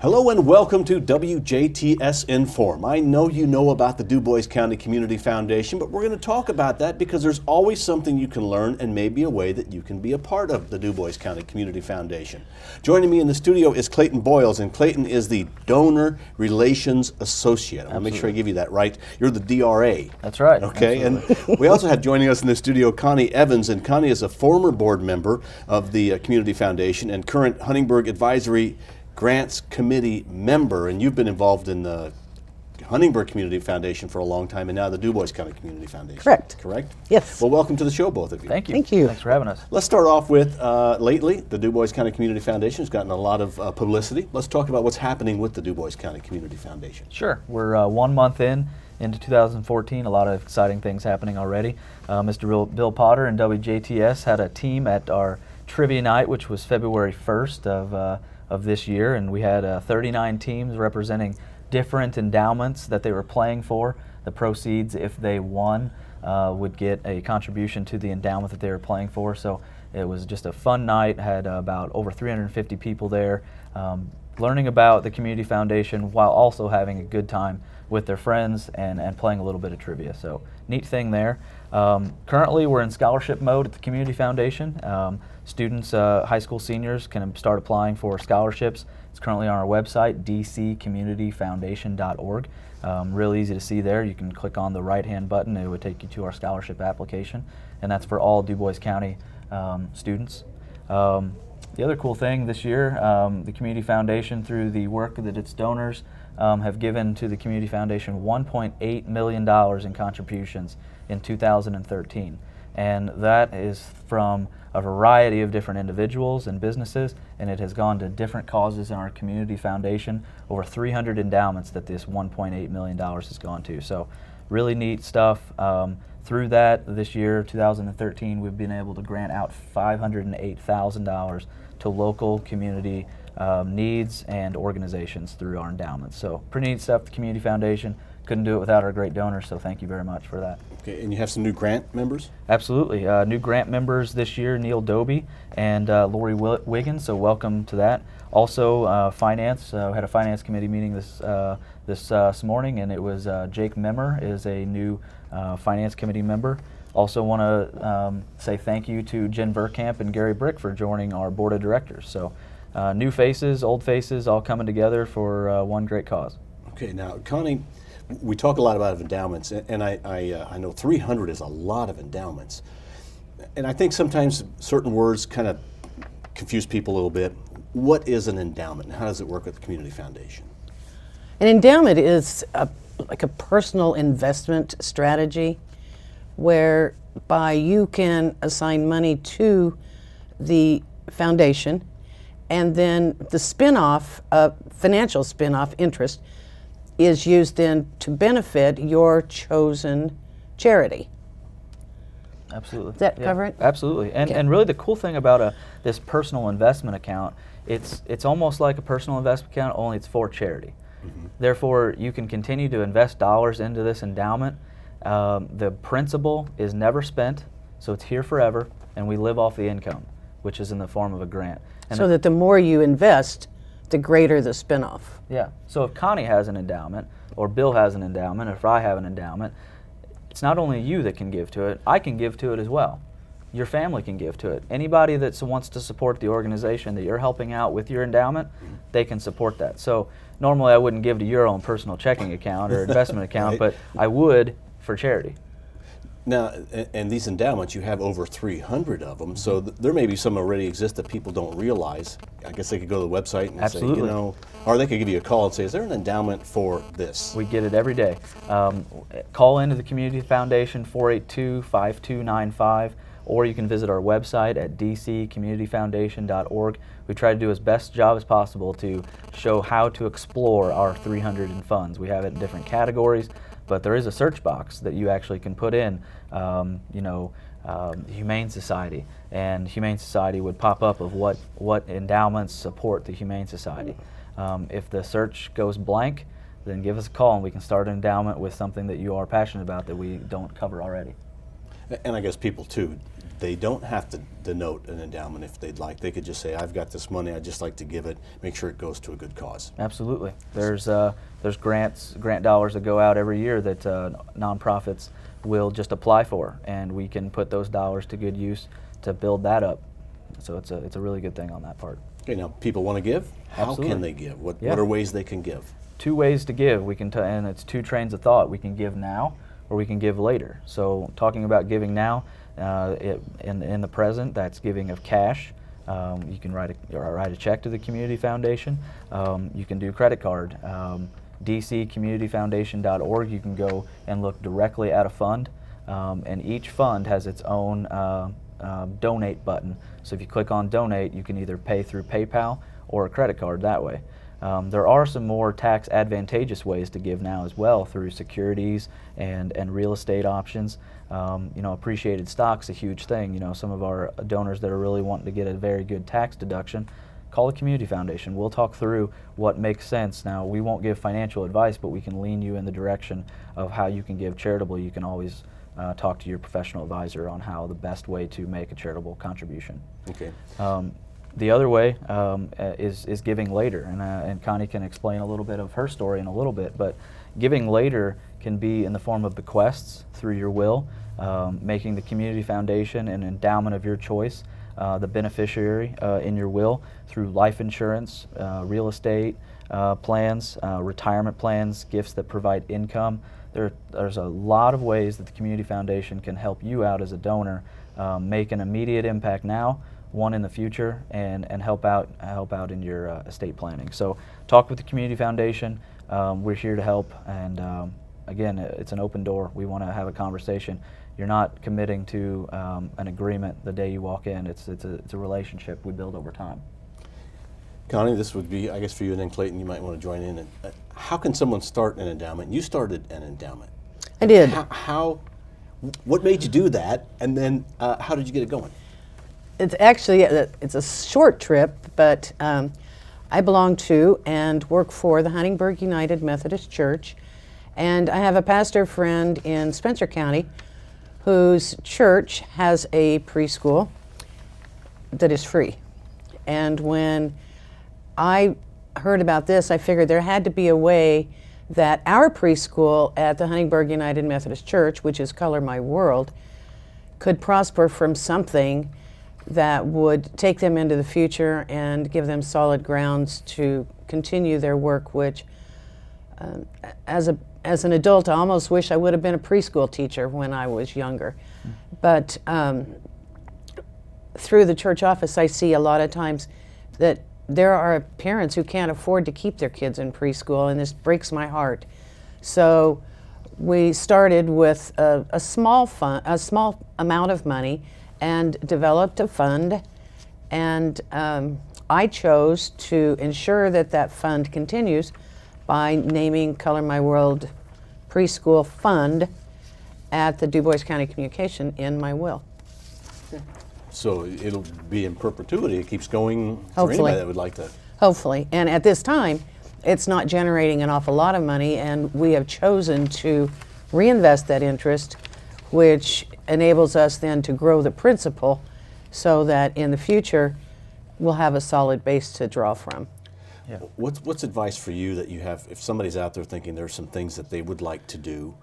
Hello and welcome to WJTS in.form. I know you know about the Dubois County Community Foundation, but we're going to talk about that because there's always something you can learn and maybe a way that you can be a part of the Dubois County Community Foundation. Joining me in the studio is Clayton Boyles, and Clayton is the Donor Relations Associate. I want to make sure I give you that right. You're the DRA. That's right. Okay, Absolutely. and we also have joining us in the studio Connie Evans, and Connie is a former board member of the Community Foundation and current Huntingburg Advisory Grants Committee member, and you've been involved in the Huntingburg Community Foundation for a long time, and now the Dubois County Community Foundation. Correct. Correct? Yes. Well, welcome to the show, both of you. Thank you. Thank you. Thanks for having us. Let's start off with, lately, the Dubois County Community Foundation has gotten a lot of publicity. Let's talk about what's happening with the Dubois County Community Foundation. Sure. We're 1 month into 2014. A lot of exciting things happening already. Mr. Bill Potter and WJTS had a team at our trivia night, which was February 1st of this year, and we had 39 teams representing different endowments that they were playing for. The proceeds, if they won, would get a contribution to the endowment that they were playing for. So it was just a fun night. Had about over 350 people there, learning about the Community Foundation while also having a good time with their friends and playing a little bit of trivia. So neat thing there. Currently we're in scholarship mode at the Community Foundation. Students, high school seniors, can start applying for scholarships. It's currently on our website, dccommunityfoundation.org. Real easy to see there. You can click on the right-hand button. It would take you to our scholarship application, and that's for all Dubois County students. The other cool thing this year, the Community Foundation, through the work that its donors have given to the Community Foundation, $1.8 million in contributions in 2013. And that is from a variety of different individuals and businesses, and it has gone to different causes in our Community Foundation. Over 300 endowments that this $1.8 million has gone to. So really neat stuff. Through that, this year, 2013, we've been able to grant out $508,000 to local community needs and organizations through our endowments. So pretty neat stuff, the Community Foundation. Couldn't do it without our great donors, so thank you very much for that. Okay, and you have some new grant members? Absolutely. New grant members this year, Neil Doby and Lori Wiggins, so welcome to that. Also, finance, had a finance committee meeting this morning, and it was Jake Memmer is a new finance committee member. Also want to say thank you to Jen Verkamp and Gary Brick for joining our board of directors. So new faces, old faces, all coming together for one great cause. Okay, now Connie, we talk a lot about endowments, and I know 300 is a lot of endowments. And I think sometimes certain words kind of confuse people a little bit. What is an endowment, and how does it work with the Community Foundation? An endowment is like a personal investment strategy whereby you can assign money to the foundation, and then the spin-off, financial spin-off interest is used then to benefit your chosen charity. Absolutely. Does that cover it? Absolutely. And, Okay. and really the cool thing about this personal investment account, it's almost like a personal investment account, only it's for charity. Mm-hmm. Therefore, you can continue to invest dollars into this endowment. The principal is never spent, so it's here forever, and we live off the income, which is in the form of a grant. And So that the more you invest, the greater the spinoff. yeah. So if Connie has an endowment, or Bill has an endowment, or if I have an endowment, it's not only you that can give to it, I can give to it as well. Your family can give to it. Anybody that wants to support the organization that you're helping out with your endowment, they can support that. So normally I wouldn't give to your own personal checking account or investment account, Right. but I would for charity. Now, and these endowments, you have over 300 of them, so there may be some already exist that people don't realize. I guess they could go to the website and Absolutely. say, you know, or they could give you a call and say, is there an endowment for this? We get it every day. Call into the Community Foundation, 482-5295, or you can visit our website at dccommunityfoundation.org. We try to do as best job as possible to show how to explore our 300 in funds. We have it in different categories, but there is a search box that you actually can put in, Humane Society, and Humane Society would pop up of what endowments support the Humane Society. If the search goes blank, then give us a call and we can start an endowment with something that you are passionate about that we don't cover already. And I guess people too, they don't have to denote an endowment if they'd like. They could just say, I've got this money, I'd just like to give it, make sure it goes to a good cause. Absolutely. There's grant dollars that go out every year that nonprofits will just apply for, and we can put those dollars to good use to build that up. So it's a really good thing on that part. Okay, now people want to give. How Absolutely. can they give? What Yeah. are ways they can give? 2 ways to give. We can, and it's 2 trains of thought. We can give now, or we can give later. So talking about giving now, in the present, that's giving of cash. You can write a check to the Community Foundation. You can do credit card. dccommunityfoundation.org. You can go and look directly at a fund, and each fund has its own donate button. So if you click on donate, you can either pay through PayPal or a credit card that way. There are some more tax advantageous ways to give now as well, through securities and real estate options. Appreciated stock's a huge thing. Some of our donors that are really wanting to get a very good tax deduction, call the Community Foundation. We'll talk through what makes sense. Now, we won't give financial advice, but we can lean you in the direction of how you can give charitable. You can always talk to your professional advisor on how the best way to make a charitable contribution. Okay. The other way is giving later, and Connie can explain a little bit of her story in a little bit, but giving later can be in the form of bequests through your will, making the Community Foundation an endowment of your choice, the beneficiary in your will through life insurance, real estate plans, retirement plans, gifts that provide income. There's a lot of ways that the Community Foundation can help you out as a donor, make an immediate impact now, one in the future, and help out in your estate planning. So talk with the Community Foundation. We're here to help, and again, it's an open door. We want to have a conversation. You're not committing to an agreement the day you walk in. It's a relationship we build over time. Connie, this would be, I guess, for you, and then Clayton, you might want to join in. And, how can someone start an endowment? You started an endowment. I did. What made you do that, and then how did you get it going? It's actually it's a short trip, but I belong to and work for the Huntingburg United Methodist Church, and I have a pastor friend in Spencer County whose church has a preschool that is free. And when I heard about this, I figured there had to be a way that our preschool at the Huntingburg United Methodist Church, which is Color My World, could prosper from something that would take them into the future and give them solid grounds to continue their work, which as an adult, I almost wish I would have been a preschool teacher when I was younger. But through the church office, I see a lot of times that there are parents who can't afford to keep their kids in preschool, and this breaks my heart. So we started with a small amount of money and developed a fund, and I chose to ensure that that fund continues by naming Color My World Preschool Fund at the Dubois County Communication in my will. So it'll be in perpetuity. It keeps going for Hopefully. anybody that would like to. Hopefully. And at this time, it's not generating an awful lot of money, and we have chosen to reinvest that interest, which enables us then to grow the principal so that in the future we'll have a solid base to draw from. Yeah. What's advice for you that you have if somebody's out there thinking there's some things that they would like to do,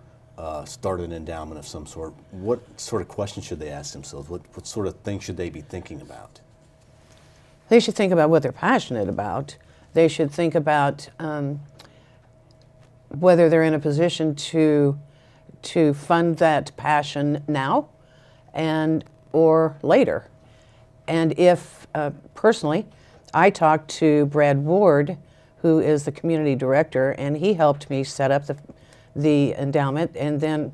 start an endowment of some sort? What sort of questions should they ask themselves? What sort of things should they be thinking about? They should think about what they're passionate about. They should think about whether they're in a position to fund that passion now and or later. And if personally, I talked to Brad Ward, who is the community director, and he helped me set up the endowment. And then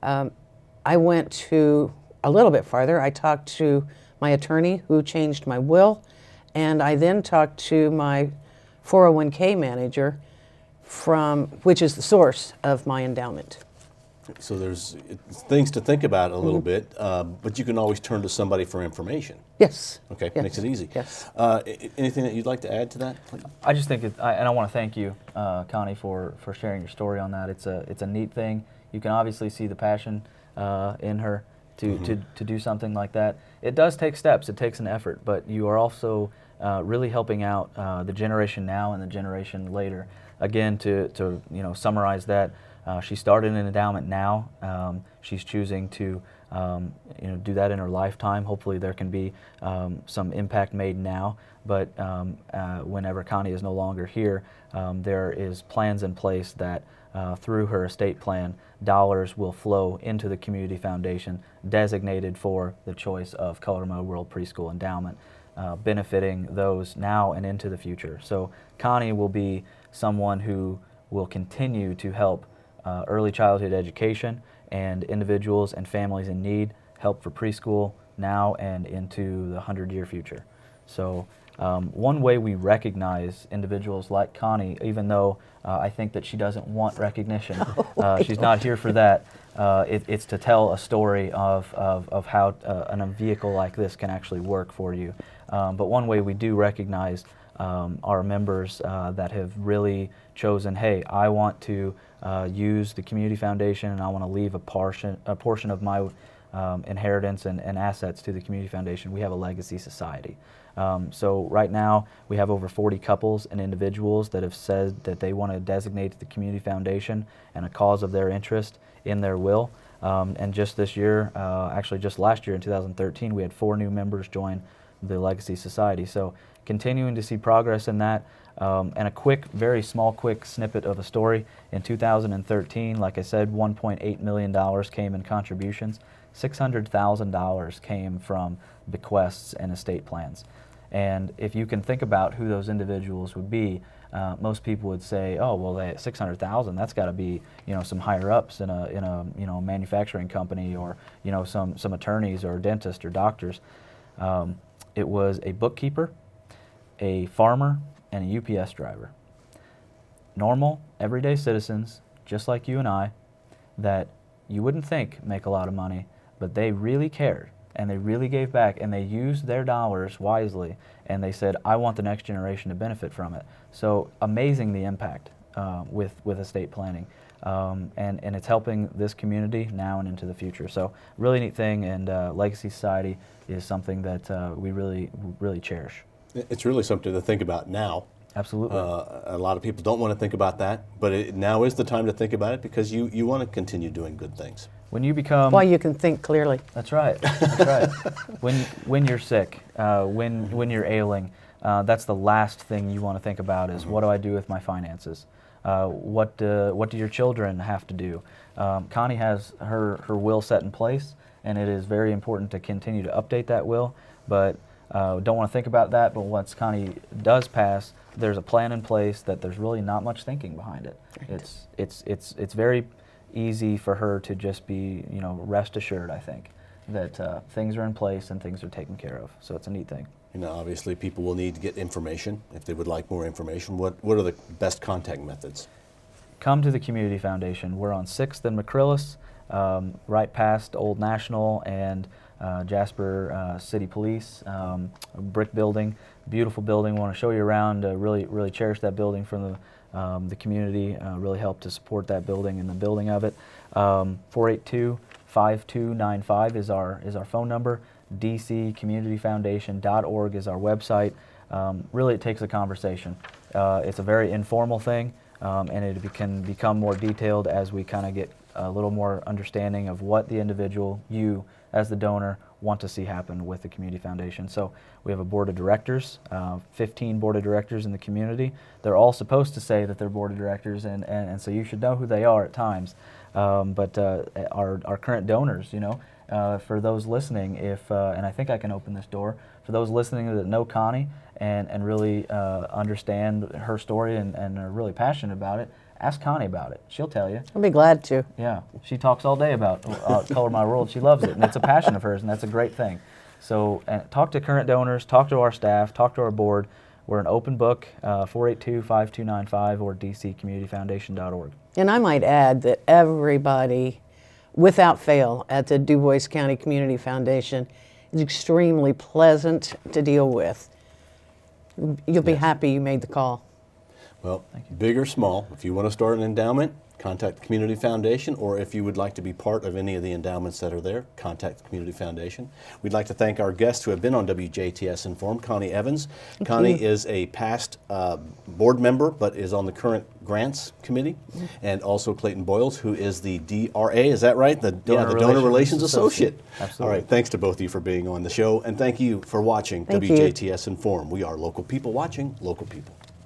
I went to a little bit farther. I talked to my attorney, who changed my will, and I then talked to my 401k manager, which is the source of my endowment. So there's things to think about a little bit, but you can always turn to somebody for information. Yes. Okay, Yes. makes it easy. Yes. Anything that you'd like to add to that? I just think, and I want to thank you, Connie, for sharing your story on that. It's a neat thing. You can obviously see the passion in her, to do something like that. It does take steps, it takes an effort, but you are also really helping out the generation now and the generation later. Again, to summarize that, she started an endowment now. She's choosing to do that in her lifetime. Hopefully there can be some impact made now, but whenever Connie is no longer here, there is plans in place that through her estate plan, dollars will flow into the Community Foundation designated for the choice of Color My World Preschool Endowment, benefiting those now and into the future. So Connie will be someone who will continue to help early childhood education and individuals and families in need, help for preschool now and into the 100-year future. So one way we recognize individuals like Connie, even though I think that she doesn't want recognition, she's not here for that, it's to tell a story of how a vehicle like this can actually work for you. But one way we do recognize our members that have really chosen, hey, I want to use the Community Foundation and I want to leave a portion of my inheritance and assets to the Community Foundation. We have a legacy society. So right now we have over 40 couples and individuals that have said that they want to designate the Community Foundation and a cause of their interest in their will. And just this year, actually just last year in 2013, we had 4 new members join the Legacy Society. So continuing to see progress in that. And a very small snippet of a story. In 2013, like I said, $1.8 million came in contributions. $600,000 came from bequests and estate plans. And if you can think about who those individuals would be, most people would say, oh, well, $600,000, that's got to be, some higher ups in a manufacturing company, or, some attorneys or dentists or doctors. It was a bookkeeper, a farmer, and a UPS driver. Normal, everyday citizens, just like you and I, that you wouldn't think make a lot of money, but they really cared, and they really gave back, and they used their dollars wisely, and they said, I want the next generation to benefit from it. So amazing the impact with estate planning. And it's helping this community now and into the future. So really neat thing, and Legacy Society is something that we really cherish. It's really something to think about now. Absolutely. A lot of people don't want to think about that, but now is the time to think about it, because you want to continue doing good things. When you become... Why you can think clearly. That's right. That's right. When you're sick, when you're ailing, that's the last thing you want to think about is, what do I do with my finances? What do your children have to do? Connie has her will set in place, and it is very important to continue to update that will, but don't want to think about that. But once Connie does pass, there's a plan in place that there's really not much thinking behind it. Right. It's very easy for her to just be, rest assured, I think, that things are in place and things are taken care of. So it's a neat thing. Obviously people will need to get information if they would like more information. What are the best contact methods? Come to the Community Foundation. We're on 6th and McCrillis, right past Old National and Jasper City Police, brick building, beautiful building. Want to show you around. Really cherish that building from the community. Really helped to support that building and the building of it. 482-5295 is our phone number. dccommunityfoundation.org is our website. Really, it takes a conversation. It's a very informal thing, and it can become more detailed as we kind of get a little more understanding of what the individual, you as the donor, want to see happen with the Community Foundation. So we have a board of directors, 15 board of directors in the community. They're all supposed to say that they're board of directors, and so you should know who they are at times. But our current donors, for those listening, and I think I can open this door, for those listening that know Connie and really understand her story and are really passionate about it, ask Connie about it. She'll tell you. I'll be glad to. Yeah, she talks all day about Color My World. She loves it, and it's a passion of hers, and that's a great thing. So talk to current donors, talk to our staff, talk to our board. We're an open book, 482-5295 or dccommunityfoundation.org. And I might add that everybody, without fail, at the Dubois County Community Foundation is extremely pleasant to deal with. You'll be happy you made the call. Well, big or small, if you want to start an endowment, contact the Community Foundation, or if you would like to be part of any of the endowments that are there, contact the Community Foundation. We'd like to thank our guests who have been on WJTS in.form, Connie Evans. Connie is a past board member, but is on the current grants committee, and also Clayton Boyles, who is the DRA, is that right? The Donor Relations Associate. Absolutely. All right, thanks to both of you for being on the show, and thank you for watching Thank you. WJTS in.form. We are local people watching local people.